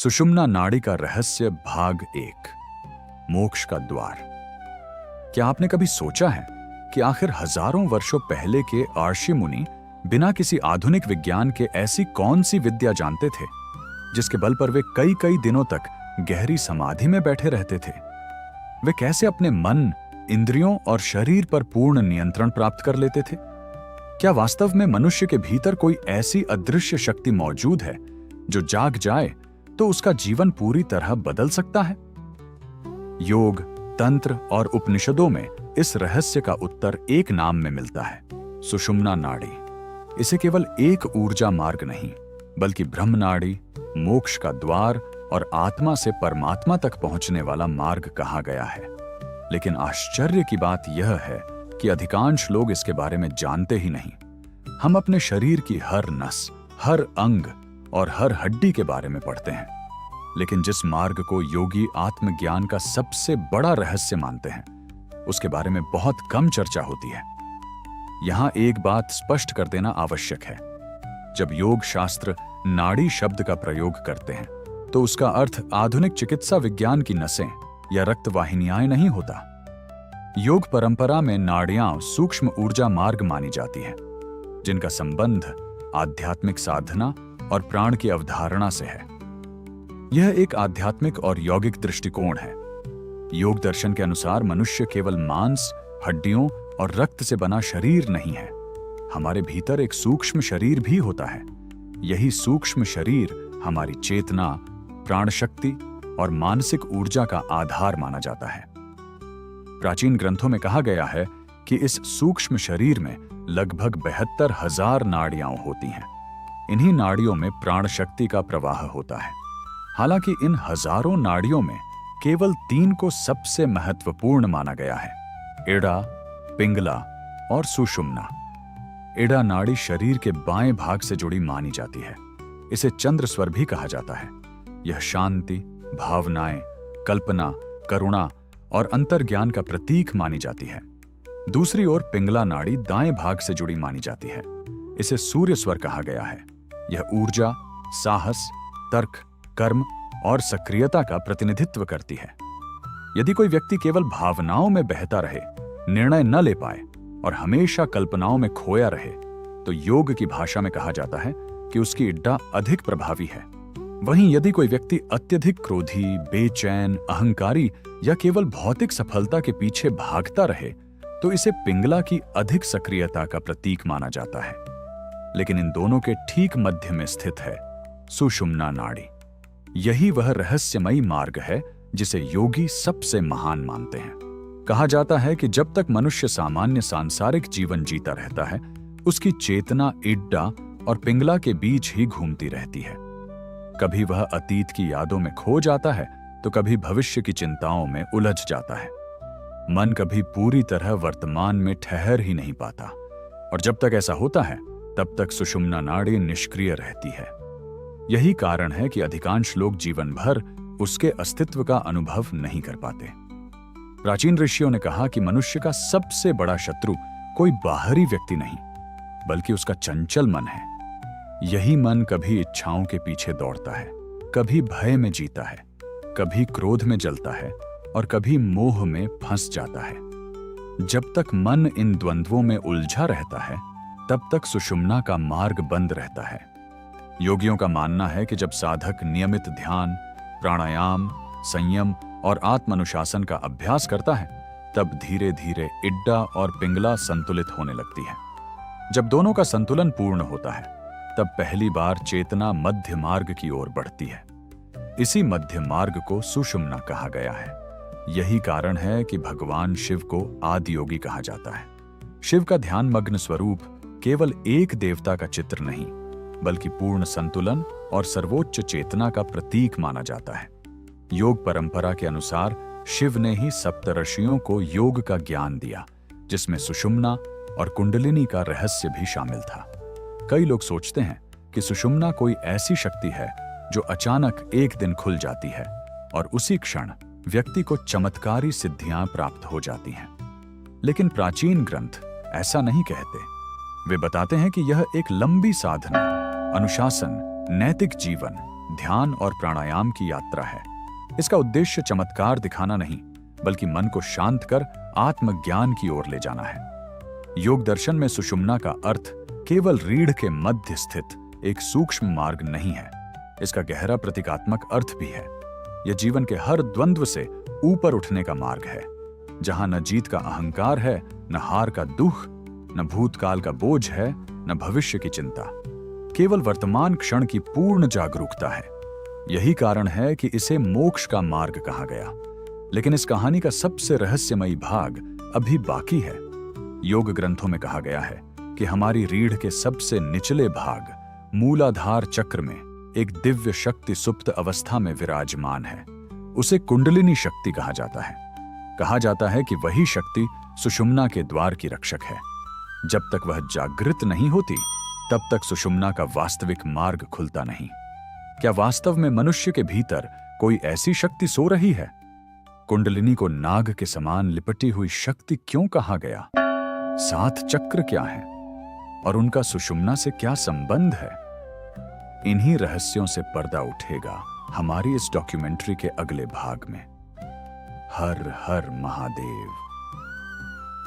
सुषुम्ना नाड़ी का रहस्य भाग 1 मोक्ष का द्वार। क्या आपने कभी सोचा है कि आखिर हजारों वर्षों पहले के आर्षि मुनि बिना किसी आधुनिक विज्ञान के ऐसी कौन सी विद्या जानते थे जिसके बल पर वे कई कई दिनों तक गहरी समाधि में बैठे रहते थे? वे कैसे अपने मन, इंद्रियों और शरीर पर पूर्ण नियंत्रण प्राप्त कर लेते थे? क्या वास्तव में मनुष्य के भीतर कोई ऐसी अदृश्य शक्ति मौजूद है जो जाग जाए तो उसका जीवन पूरी तरह बदल सकता है? योग, तंत्र और उपनिषदों में इस रहस्य का उत्तर एक नाम में मिलता है, सुषुम्ना नाड़ी। इसे केवल एक ऊर्जा मार्ग नहीं बल्कि ब्रह्म नाड़ी, मोक्ष का द्वार और आत्मा से परमात्मा तक पहुंचने वाला मार्ग कहा गया है। लेकिन आश्चर्य की बात यह है कि अधिकांश लोग इसके बारे में जानते ही नहीं। हम अपने शरीर की हर नस, हर अंग और हर हड्डी के बारे में पढ़ते हैं, लेकिन जिस मार्ग को योगी आत्मज्ञान का सबसे बड़ा रहस्य मानते हैं, उसके बारे में बहुत कम चर्चा होती है। यहां एक बात स्पष्ट कर देना आवश्यक है। जब योग शास्त्र नाड़ी शब्द का प्रयोग करते हैं तो उसका अर्थ आधुनिक चिकित्सा विज्ञान की नसें या रक्तवाहिनियां नहीं होता। योग परंपरा में नाड़ियां सूक्ष्म ऊर्जा मार्ग मानी जाती हैं, जिनका संबंध आध्यात्मिक साधना और प्राण की अवधारणा से है। यह एक आध्यात्मिक और यौगिक दृष्टिकोण है। योग दर्शन के अनुसार मनुष्य केवल मांस, हड्डियों और रक्त से बना शरीर नहीं है। हमारे भीतर एक सूक्ष्म शरीर भी होता है। यही सूक्ष्म शरीर हमारी चेतना, प्राण शक्ति और मानसिक ऊर्जा का आधार माना जाता है। प्राचीन ग्रंथों में कहा गया है कि इस सूक्ष्म शरीर में लगभग 72,000 नाड़ियां होती हैं। इन्हीं नाड़ियों में प्राण शक्ति का प्रवाह होता है। हालांकि इन हजारों नाड़ियों में केवल 3 को सबसे महत्वपूर्ण माना गया है: एड़ा, पिंगला और सुषुम्ना। एड़ा नाड़ी शरीर के बाएं भाग से जुड़ी मानी जाती है। इसे चंद्र स्वर भी कहा जाता है। यह शांति, भावनाएं, कल्पना, करुणा और अंतर्ज्ञान का प्रतीक मानी जाती है। दूसरी ओर पिंगला नाड़ी दाएं भाग से जुड़ी मानी जाती है। इसे सूर्य स्वर कहा गया है। यह ऊर्जा, साहस, तर्क, कर्म और सक्रियता का प्रतिनिधित्व करती है। यदि कोई व्यक्ति केवल भावनाओं में बहता रहे, निर्णय न ले पाए और हमेशा कल्पनाओं में खोया रहे, तो योग की भाषा में कहा जाता है कि उसकी इड्डा अधिक प्रभावी है। वहीं यदि कोई व्यक्ति अत्यधिक क्रोधी, बेचैन, अहंकारी या केवल भौतिक सफलता के पीछे भागता रहे, तो इसे पिंगला की अधिक सक्रियता का प्रतीक माना जाता है। लेकिन इन दोनों के ठीक मध्य में स्थित है सुषुम्ना नाड़ी। यही वह रहस्यमयी मार्ग है जिसे योगी सबसे महान मानते हैं। कहा जाता है कि जब तक मनुष्य सामान्य सांसारिक जीवन जीता रहता है, उसकी चेतना इड्डा और पिंगला के बीच ही घूमती रहती है। कभी वह अतीत की यादों में खो जाता है तो कभी भविष्य की चिंताओं में उलझ जाता है। मन कभी पूरी तरह वर्तमान में ठहर ही नहीं पाता, और जब तक ऐसा होता है तब तक सुषुम्ना नाड़ी निष्क्रिय रहती है। यही कारण है कि अधिकांश लोग जीवन भर उसके अस्तित्व का अनुभव नहीं कर पाते। प्राचीन ऋषियों ने कहा कि मनुष्य का सबसे बड़ा शत्रु कोई बाहरी व्यक्ति नहीं बल्कि उसका चंचल मन है। यही मन कभी इच्छाओं के पीछे दौड़ता है, कभी भय में जीता है, कभी क्रोध में जलता है और कभी मोह में फंस जाता है। जब तक मन इन द्वंद्वों में उलझा रहता है, तब तक सुषुम्ना का मार्ग बंद रहता है। योगियों का मानना है कि जब साधक नियमित ध्यान, प्राणायाम, संयम और आत्मानुशासन का अभ्यास करता है, तब धीरे धीरे इड्डा और पिंगला संतुलित होने लगती है। जब दोनों का संतुलन पूर्ण होता है, तब पहली बार चेतना मध्य मार्ग की ओर बढ़ती है। इसी मध्य मार्ग को सुषुम्ना कहा गया है। यही कारण है कि भगवान शिव को आदि योगी कहा जाता है। शिव का ध्यान मग्न स्वरूप केवल एक देवता का चित्र नहीं बल्कि पूर्ण संतुलन और सर्वोच्च चेतना का प्रतीक माना जाता है। योग परंपरा के अनुसार शिव ने ही सप्तऋषियों को योग का ज्ञान दिया, जिसमें सुषुम्ना और कुंडलिनी का रहस्य भी शामिल था। कई लोग सोचते हैं कि सुषुम्ना कोई ऐसी शक्ति है जो अचानक एक दिन खुल जाती है और उसी क्षण व्यक्ति को चमत्कारी सिद्धियां प्राप्त हो जाती हैं। लेकिन प्राचीन ग्रंथ ऐसा नहीं कहते। वे बताते हैं कि यह एक लंबी साधना, अनुशासन, नैतिक जीवन, ध्यान और प्राणायाम की यात्रा है। इसका उद्देश्य चमत्कार दिखाना नहीं, बल्कि मन को शांत कर आत्मज्ञान की ओर ले जाना है। योग दर्शन में सुषुम्ना का अर्थ केवल रीढ़ के मध्य स्थित एक सूक्ष्म मार्ग नहीं है। इसका गहरा प्रतीकात्मक अर्थ भी है। यह जीवन के हर द्वंद्व से ऊपर उठने का मार्ग है, जहां न जीत का अहंकार है, न हार का दुख, न भूतकाल का बोझ है, न भविष्य की चिंता। केवल वर्तमान क्षण की पूर्ण जागरूकता है। यही कारण है कि इसे मोक्ष का मार्ग कहा गया। लेकिन इस कहानी का सबसे रहस्यमयी भाग अभी बाकी है। योग ग्रंथों में कहा गया है कि हमारी रीढ़ के सबसे निचले भाग मूलाधार चक्र में एक दिव्य शक्ति सुप्त अवस्था में विराजमान है। उसे कुंडलिनी शक्ति कहा जाता है। कहा जाता है कि वही शक्ति सुषुम्ना के द्वार की रक्षक है। जब तक वह जागृत नहीं होती, तब तक सुषुम्ना का वास्तविक मार्ग खुलता नहीं। क्या वास्तव में मनुष्य के भीतर कोई ऐसी शक्ति सो रही है? कुंडलिनी को नाग के समान लिपटी हुई शक्ति क्यों कहा गया? 7 चक्र क्या है और उनका सुषुम्ना से क्या संबंध है? इन्हीं रहस्यों से पर्दा उठेगा हमारी इस डॉक्यूमेंट्री के अगले भाग में। हर हर महादेव।